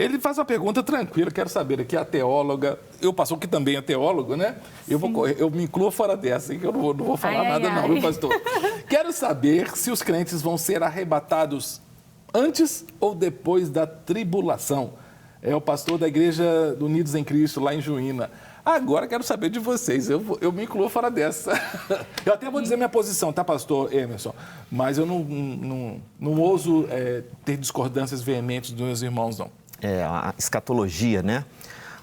Ele faz uma pergunta tranquila, quero saber aqui, a teóloga, eu pastor que também é teólogo, né? Eu me incluo fora dessa, que eu não vou falar nada não, viu, pastor? Quero saber se os crentes vão ser arrebatados antes ou depois da tribulação. É o pastor da Igreja Unidos em Cristo, lá em Juína. Agora quero saber de vocês, eu me incluo fora dessa. Eu até vou dizer minha posição, tá, pastor Emerson? Mas eu não ouso ter discordâncias veementes dos meus irmãos, não. A escatologia, né?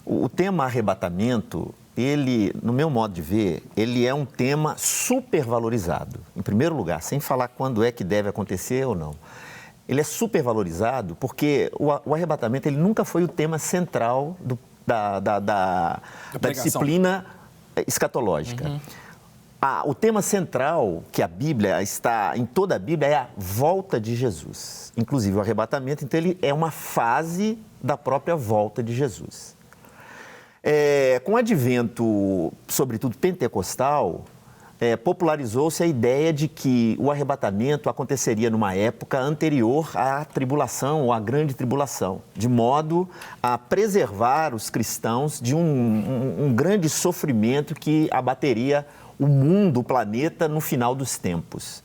O tema arrebatamento, ele, no meu modo de ver, ele é um tema supervalorizado. Em primeiro lugar, sem falar quando é que deve acontecer ou não. Ele é supervalorizado porque o arrebatamento ele nunca foi o tema central da disciplina escatológica. Uhum. O tema central que a Bíblia está, em toda a Bíblia, é a volta de Jesus. Inclusive o arrebatamento, então ele é uma fase da própria volta de Jesus. Com o advento, sobretudo pentecostal, popularizou-se a ideia de que o arrebatamento aconteceria numa época anterior à tribulação ou à grande tribulação, de modo a preservar os cristãos de um grande sofrimento que abateria o mundo, o planeta, no final dos tempos.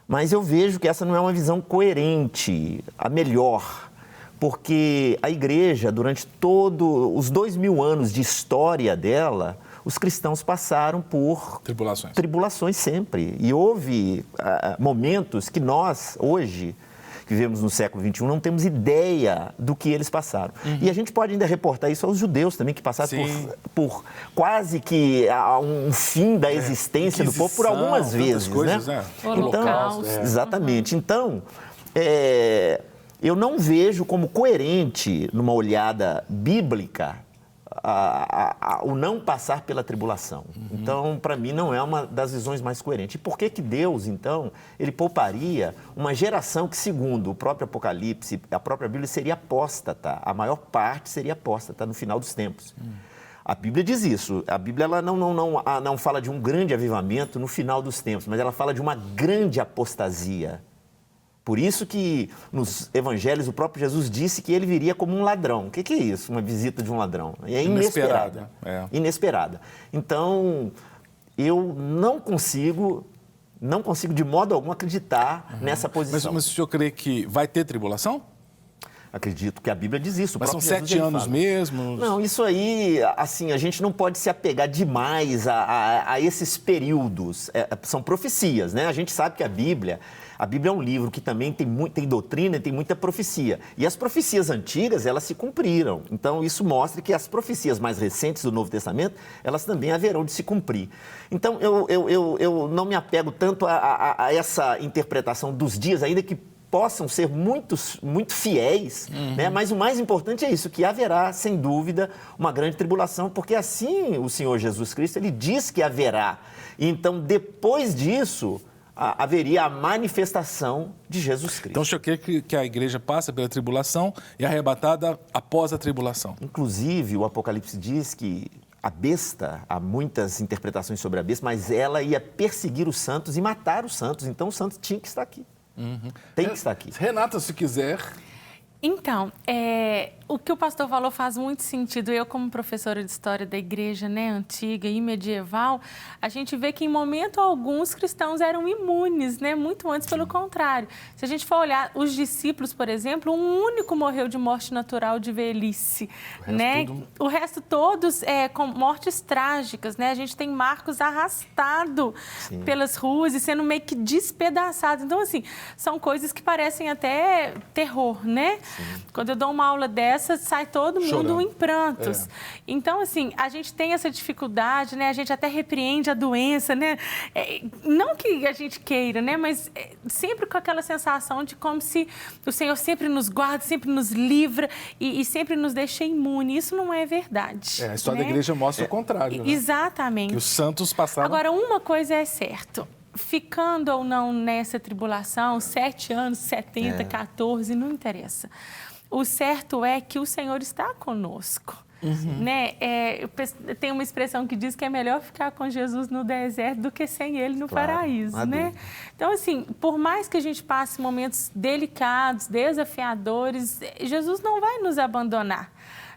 Mas eu vejo que essa não é uma visão coerente, a melhor, porque a igreja, durante todos os 2000 anos de história dela, os cristãos passaram por tribulações sempre. E houve momentos que nós, hoje, que vivemos no século XXI, não temos ideia do que eles passaram. Uhum. E a gente pode ainda reportar isso aos judeus também, que passaram por quase que um fim da existência do povo por algumas vezes. Coisas, né? Holocausto. Exatamente. Então, eu não vejo como coerente, numa olhada bíblica, o não passar pela tribulação. Uhum. Então, para mim, não é uma das visões mais coerentes. E por que Deus, então, ele pouparia uma geração que, segundo o próprio Apocalipse, a própria Bíblia, seria apóstata, a maior parte seria apóstata no final dos tempos. A Bíblia diz isso. A Bíblia ela não fala de um grande avivamento no final dos tempos, mas ela fala de uma grande apostasia. Por isso que nos evangelhos o próprio Jesus disse que ele viria como um ladrão. O que é isso, uma visita de um ladrão? É inesperada. Inesperada. Então, eu não consigo de modo algum acreditar nessa posição. Mas o senhor crê que vai ter tribulação? Acredito que a Bíblia diz isso. Mas são 7 anos mesmo? Não, isso aí, assim, a gente não pode se apegar demais a esses períodos. São profecias, né? A gente sabe que a Bíblia é um livro que também tem doutrina e tem muita profecia. E as profecias antigas, elas se cumpriram. Então, isso mostra que as profecias mais recentes do Novo Testamento, elas também haverão de se cumprir. Então, eu não me apego tanto a essa interpretação dos dias, ainda que possam ser muito fiéis, né? Mas o mais importante é isso, que haverá, sem dúvida, uma grande tribulação, porque assim o Senhor Jesus Cristo, ele diz que haverá. E então, depois disso, haveria a manifestação de Jesus Cristo. Então, o senhor quer que a igreja passe pela tribulação e arrebatada após a tribulação? Inclusive, o Apocalipse diz que a besta, há muitas interpretações sobre a besta, mas ela ia perseguir os santos e matar os santos. Então, os santos tinham que estar aqui. Tem que estar aqui. Renata, se quiser. Então, o que o pastor falou faz muito sentido. Eu, como professora de história da igreja, né, antiga e medieval, a gente vê que em momento algum os cristãos eram imunes, né, muito antes, pelo contrário. Se a gente for olhar os discípulos, por exemplo, um único morreu de morte natural de velhice, né? O resto todos com mortes trágicas, né? A gente tem Marcos arrastado pelas ruas e sendo meio que despedaçado. Então, assim, são coisas que parecem até terror, né? Quando eu dou uma aula dessa, sai todo mundo em prantos. Então, assim, a gente tem essa dificuldade, né? A gente até repreende a doença, né? Não que a gente queira, né? Mas sempre com aquela sensação de como se o Senhor sempre nos guarda, sempre nos livra e sempre nos deixa imune. Isso não é verdade. A história da igreja mostra o contrário, né? Exatamente. Que os santos passaram... Agora, uma coisa é certa. Ficando ou não nessa tribulação, 7 anos, 70, 14, não interessa. O certo é que o Senhor está conosco. Né? Tem uma expressão que diz que é melhor ficar com Jesus no deserto do que sem ele no paraíso, né? Então, assim, por mais que a gente passe momentos delicados, desafiadores, Jesus não vai nos abandonar.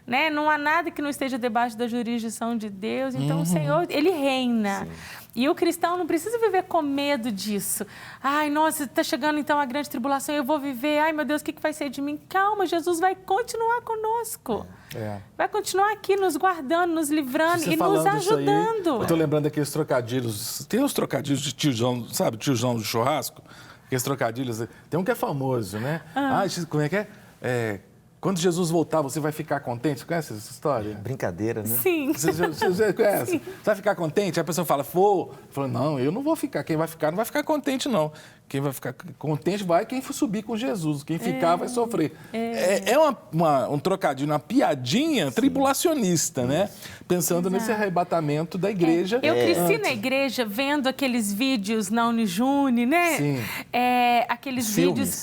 Né? Não há nada que não esteja debaixo da jurisdição de Deus. Então, o Senhor, Ele reina. Sim. E o cristão não precisa viver com medo disso. Ai, nossa, está chegando então a grande tribulação, eu vou viver. Ai, meu Deus, o que vai ser de mim? Calma, Jesus vai continuar conosco. Vai continuar aqui nos guardando, nos livrando e nos ajudando. Aí, eu estou lembrando daqueles trocadilhos. Tem uns trocadilhos de tiozão, sabe? Tiozão do churrasco. Aqueles trocadilhos. Tem um que é famoso, né? Como é que é? Quando Jesus voltar, você vai ficar contente? Você conhece essa história? Brincadeira, né? Sim. Você conhece? Sim. Você vai ficar contente? Aí a pessoa fala, não, eu não vou ficar. Quem vai ficar não vai ficar contente, não. Quem vai ficar contente vai quem for subir com Jesus. Quem ficar vai sofrer. É um trocadilho, uma piadinha tribulacionista, né? Pensando nesse arrebatamento da igreja. Eu cresci na igreja vendo aqueles vídeos na Unijune, né? Sim. Aqueles vídeos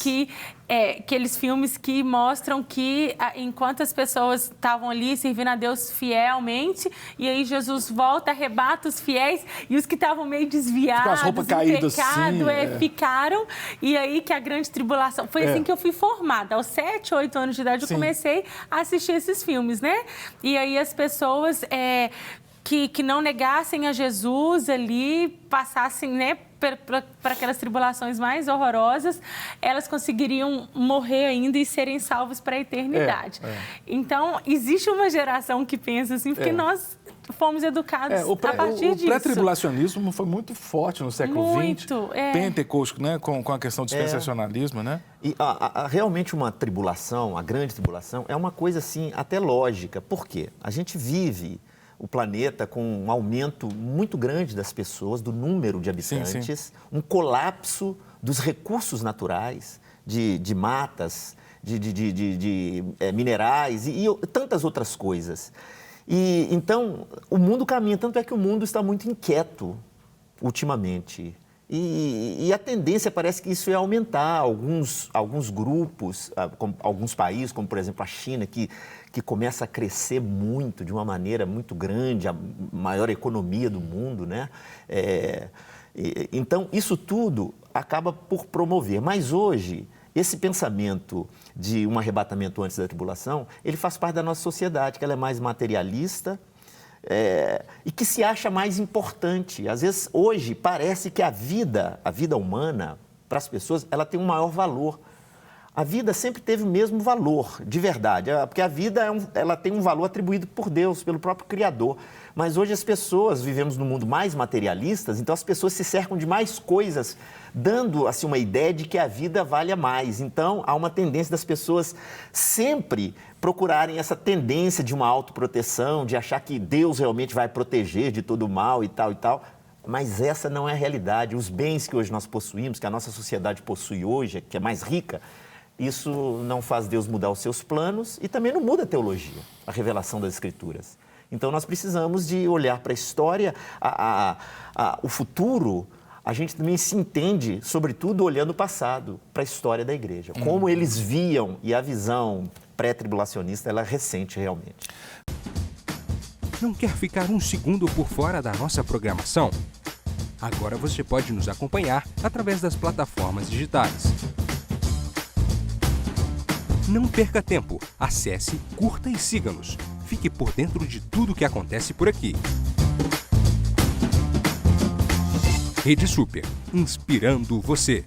aqueles filmes que mostram que enquanto as pessoas estavam ali servindo a Deus fielmente, e aí Jesus volta, arrebata os fiéis, e os que estavam meio desviados, com as roupas caídas, ficaram, e aí que a grande tribulação... Foi assim que eu fui formada. Aos 7, 8 anos de idade, eu comecei a assistir esses filmes, né? E aí as pessoas... Que não negassem a Jesus ali, passassem, né, para aquelas tribulações mais horrorosas, elas conseguiriam morrer ainda e serem salvos para a eternidade. Então, existe uma geração que pensa assim, porque nós fomos educados a partir disso. O pré-tribulacionismo foi muito forte no século XX. Pentecostes, né, com a questão do dispensacionalismo, né? E realmente uma tribulação, a grande tribulação, é uma coisa assim, até lógica. Por quê? A gente vive o planeta com um aumento muito grande das pessoas, do número de habitantes, um colapso dos recursos naturais, de matas, de minerais e tantas outras coisas. E então, o mundo caminha, tanto é que o mundo está muito inquieto ultimamente. E a tendência parece que isso ia aumentar. Alguns grupos, alguns países, como por exemplo a China, que começa a crescer muito, de uma maneira muito grande, a maior economia do mundo, né? Então, isso tudo acaba por promover. Mas hoje, esse pensamento de um arrebatamento antes da tribulação, ele faz parte da nossa sociedade, que ela é mais materialista, e que se acha mais importante. Às vezes, hoje, parece que a vida humana, para as pessoas, ela tem um maior valor. A vida sempre teve o mesmo valor, de verdade, porque a vida ela tem um valor atribuído por Deus, pelo próprio Criador. Mas hoje as pessoas, vivemos num mundo mais materialista, então as pessoas se cercam de mais coisas, dando assim, uma ideia de que a vida vale mais. Então, há uma tendência das pessoas sempre procurarem essa tendência de uma autoproteção, de achar que Deus realmente vai proteger de todo o mal e tal e tal. Mas essa não é a realidade. Os bens que hoje nós possuímos, que a nossa sociedade possui hoje, que é mais rica, isso não faz Deus mudar os seus planos e também não muda a teologia, a revelação das Escrituras. Então, nós precisamos de olhar para a história, o futuro. A gente também se entende, sobretudo, olhando o passado, para a história da igreja. Como eles viam, e a visão pré-tribulacionista, ela é recente realmente. Não quer ficar um segundo por fora da nossa programação? Agora você pode nos acompanhar através das plataformas digitais. Não perca tempo. Acesse, curta e siga-nos. Fique por dentro de tudo o que acontece por aqui. Rede Super, inspirando você.